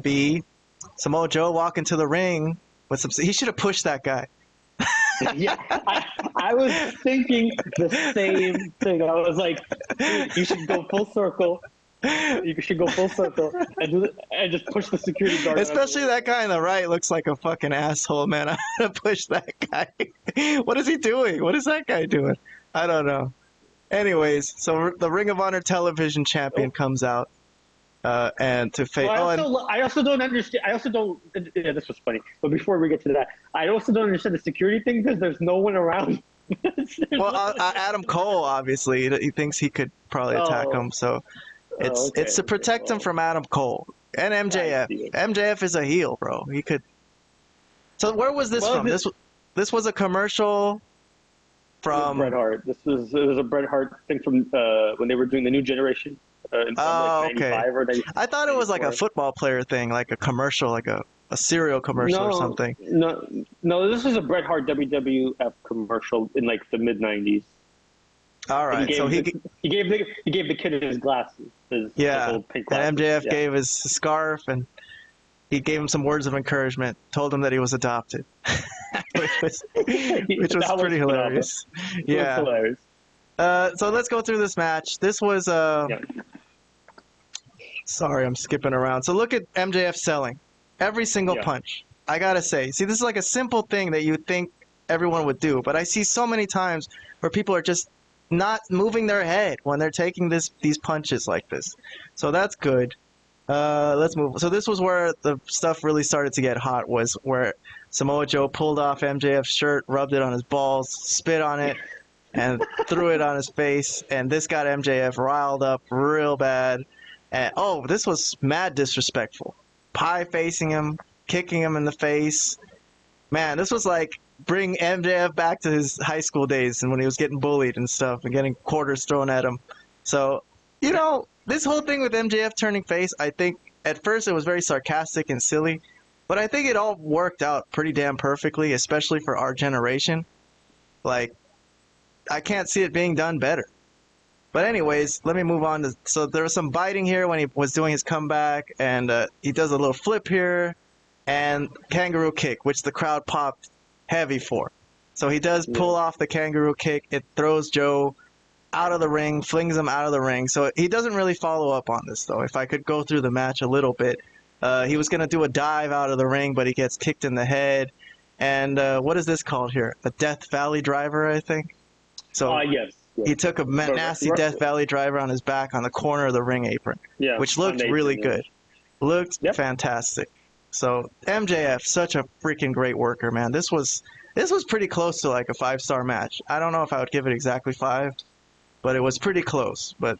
be Samoa Joe walking to the ring with some. He should have pushed that guy. Yeah, I was thinking the same thing. I was like, dude, you should go full circle. You should go full circle and just push the security guard. Especially that guy on the right looks like a fucking asshole, man. I'm gonna push that guy. What is he doing? What is that guy doing? I don't know. Anyways, so the Ring of Honor television champion comes out, and to face. I also don't understand. Yeah, this was funny. But before we get to that, I also don't understand the security thing because there's no one around. Adam Cole obviously he thinks he could probably attack him, so it's to protect him from Adam Cole and MJF. MJF is a heel, bro. He could. So where was this from? This was a commercial. From Bret Hart. It was a Bret Hart thing from when they were doing the New Generation. In like 95 or 90, I thought it was like a football player thing, like a commercial, like a cereal commercial or something. No, this was a Bret Hart WWF commercial in like the mid 90s. All right, he gave the kid his glasses. His old pink glasses. And MJF gave his scarf, and he gave him some words of encouragement. Told him that he was adopted. which was pretty hilarious. Yeah. Hilarious. So let's go through this match. This was Sorry, I'm skipping around. So look at MJF selling every single punch. I gotta say, see, this is like a simple thing that you'd think everyone would do, but I see so many times where people are just not moving their head when they're taking these punches like this. So that's good. Let's move. So this was where the stuff really started to get hot, was where Samoa Joe pulled off MJF's shirt, rubbed it on his balls, spit on it, and threw it on his face. And this got MJF riled up real bad. And this was mad disrespectful. Pie facing him, kicking him in the face. Man, this was like bring MJF back to his high school days and when he was getting bullied and stuff and getting quarters thrown at him. So, this whole thing with MJF turning face, I think at first it was very sarcastic and silly, but I think it all worked out pretty damn perfectly, especially for our generation. Like, I can't see it being done better. But anyways, let me move on. So there was some biting here when he was doing his comeback, and he does a little flip here, and kangaroo kick, which the crowd popped heavy for. So he does pull off the kangaroo kick. It throws Joe out of the ring, flings him out of the ring. So he doesn't really follow up on this, though. If I could go through the match a little bit, he was going to do a dive out of the ring, but he gets kicked in the head. And what is this called here? A Death Valley driver, I think? So yes. He took a nasty Death Valley driver on his back on the corner of the ring apron, which looked really good. Looked fantastic. So MJF, such a freaking great worker, man. This was pretty close to like a 5-star match. I don't know if I would give it exactly 5, but it was pretty close. But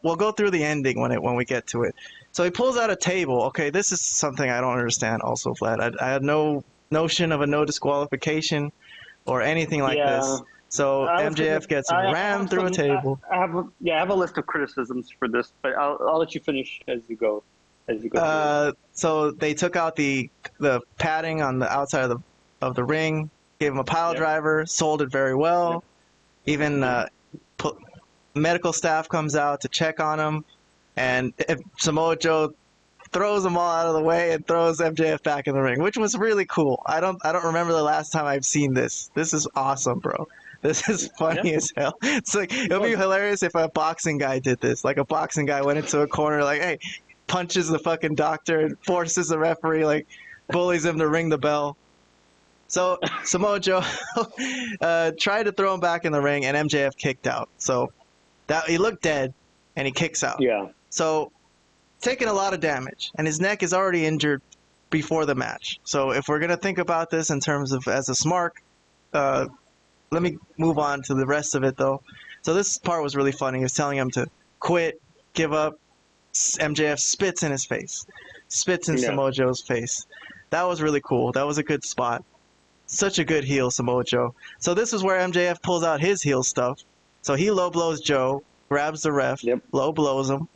we'll go through the ending when we get to it. So he pulls out a table. Okay, this is something I don't understand also, Vlad. I had no notion of a no disqualification or anything like this. So MJF gets rammed through a table. I have a list of criticisms for this, but I'll let you finish as you go. So they took out the padding on the outside of the ring, gave him a pile driver, sold it very well. Even medical staff comes out to check on him, and Samoa Joe throws them all out of the way and throws MJF back in the ring, which was really cool. I don't remember the last time I've seen this. This is awesome, bro. This is funny as hell. It's like, it would be hilarious if a boxing guy did this. Like a boxing guy went into a corner like, hey, punches the fucking doctor and forces the referee, like bullies him to ring the bell. So Samoa Joe tried to throw him back in the ring, and MJF kicked out. So that he looked dead, and he kicks out. Yeah. So taking a lot of damage, and his neck is already injured before the match. So if we're gonna think about this in terms of as a Smark, let me move on to the rest of it though. So this part was really funny. He was telling him to quit, give up. MJF spits in his face, spits in Samoa Joe's face. That was really cool. That was a good spot. Such a good heel, Samoa Joe. So this is where MJF pulls out his heel stuff. So he low blows Joe, grabs the ref, low blows him,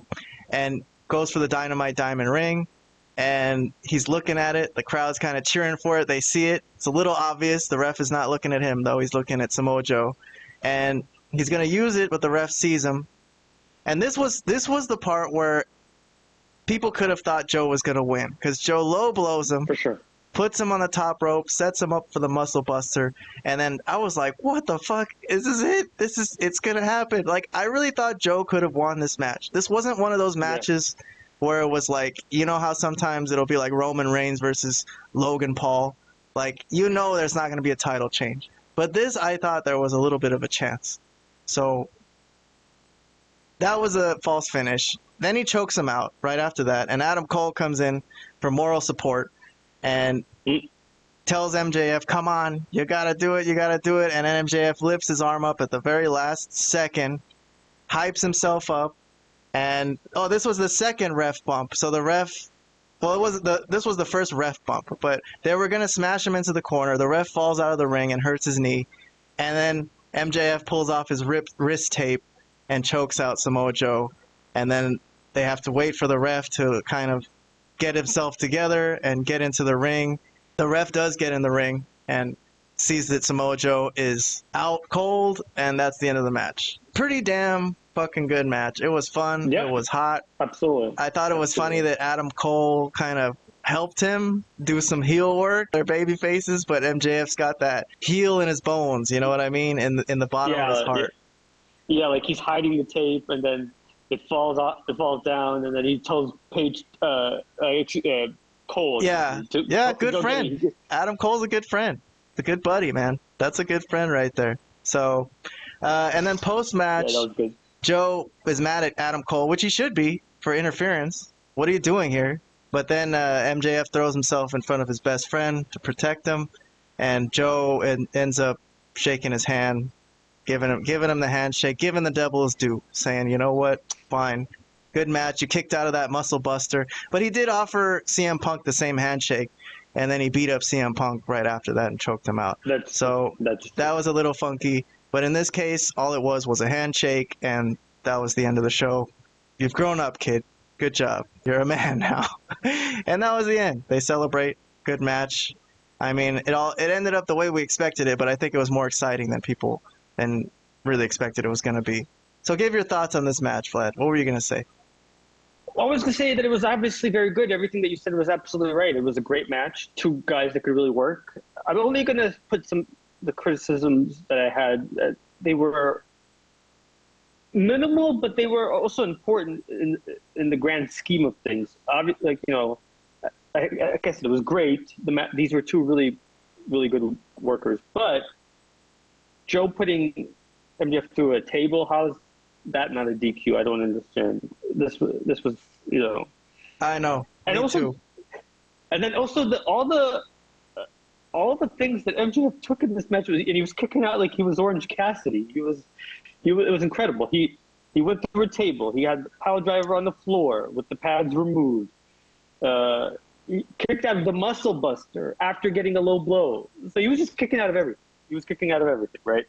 and goes for the Dynamite Diamond Ring. And he's looking at it. The crowd's kind of cheering for it. They see it. It's a little obvious. The ref is not looking at him, though. He's looking at Samoa Joe. And he's going to use it, but the ref sees him. And this was the part where people could have thought Joe was going to win because Joe low blows him. For sure. Puts him on the top rope, sets him up for the muscle buster, and then I was like, what the fuck? Is this it? It's gonna happen. Like, I really thought Joe could have won this match. This wasn't one of those matches where it was like, you know how sometimes it'll be like Roman Reigns versus Logan Paul? Like, you know there's not gonna be a title change. But this, I thought there was a little bit of a chance. So, that was a false finish. Then he chokes him out right after that, and Adam Cole comes in for moral support. And tells MJF, come on, you got to do it. And then MJF lifts his arm up at the very last second, hypes himself up. And, this was the second ref bump. So the ref, this was the first ref bump. But they were going to smash him into the corner. The ref falls out of the ring and hurts his knee. And then MJF pulls off his wrist tape and chokes out Samoa Joe. And then they have to wait for the ref to kind of get himself together and get into the ring. The ref does get in the ring and sees that Samoa Joe is out cold, and that's the end of the match. Pretty damn fucking good match. It was fun. Yeah, it was hot. Absolutely. I thought it was funny that Adam Cole kind of helped him do some heel work. They're baby faces, but MJF's got that heel in his bones, you know what I mean? In the bottom of his heart. Yeah, like he's hiding the tape, and then it falls down, and then he tells Paige, Cole. Yeah, good friend. Adam Cole's a good friend. A good buddy, man. That's a good friend right there. So, and then post-match, Joe is mad at Adam Cole, which he should be, for interference. What are you doing here? But then MJF throws himself in front of his best friend to protect him, and Joe ends up shaking his hand, giving him the handshake, giving the devil his due, saying, you know what, fine, good match, you kicked out of that muscle buster. But he did offer CM Punk the same handshake, and then he beat up CM Punk right after that and choked him out. That was a little funky, but in this case, all it was a handshake, and that was the end of the show. You've grown up, kid. Good job. You're a man now. And that was the end. They celebrate. Good match. I mean, it ended up the way we expected it, but I think it was more exciting than people and really expected it was going to be. So give your thoughts on this match, Vlad. What were you going to say? Well, I was going to say that it was obviously very good. Everything that you said was absolutely right. It was a great match. Two guys that could really work. I'm only going to put the criticisms that I had. They were minimal, but they were also important in the grand scheme of things. Obviously, like, you know, I guess it was great. These were two really, really good workers. But Joe putting MJF through a table, how is that not a DQ? I don't understand. This was, you know. I know. And Me also, too. And then also all the things that MJF took in this match and he was kicking out like he was Orange Cassidy. It was incredible. He went through a table. He had the pile driver on the floor with the pads removed. He kicked out of the muscle buster after getting a low blow. So he was just kicking out of everything. Right?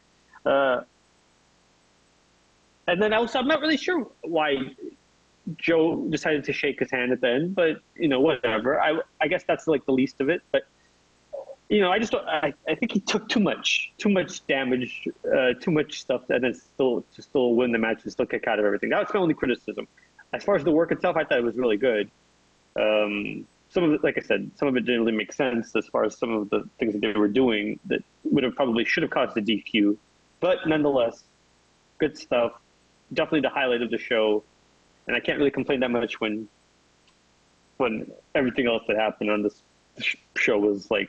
And then also, I'm not really sure why Joe decided to shake his hand at the end, but, you know, whatever. I guess that's like the least of it. But, you know, I think he took too much damage, too much stuff, and then still win the match and still kick out of everything. That was my only criticism. As far as the work itself, I thought it was really good. Some of it, like I said, some of it didn't really make sense as far as some of the things that they were doing that should have caused a DQ. But nonetheless, good stuff. Definitely the highlight of the show. And I can't really complain that much when everything else that happened on this show was like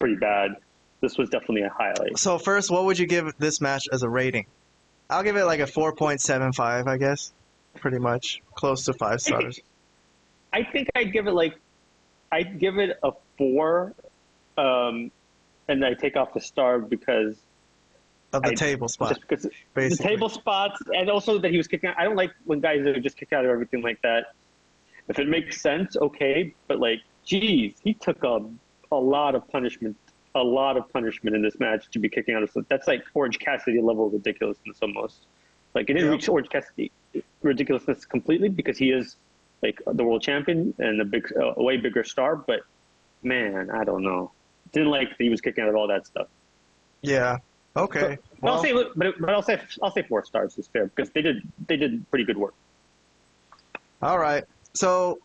pretty bad. This was definitely a highlight. So first, what would you give this match as a rating? I'll give it like a 4.75, I guess. Pretty much. Close to 5 stars. I think I'd give it a 4, and I take off the star because of the table spot. Just because basically. The table spots, and also that he was kicking out. I don't like when guys are just kicked out of everything like that. If it makes sense, okay, but like, geez, he took a lot of punishment in this match to be kicking out of. That's like Orange Cassidy level of ridiculousness almost. Like, it didn't reach Orange Cassidy ridiculousness completely because he is like the world champion and a way bigger star. But man, I don't know. Didn't like that he was kicking out of all that stuff. Yeah. Okay. But I'll say 4 stars is fair because they did pretty good work. All right. So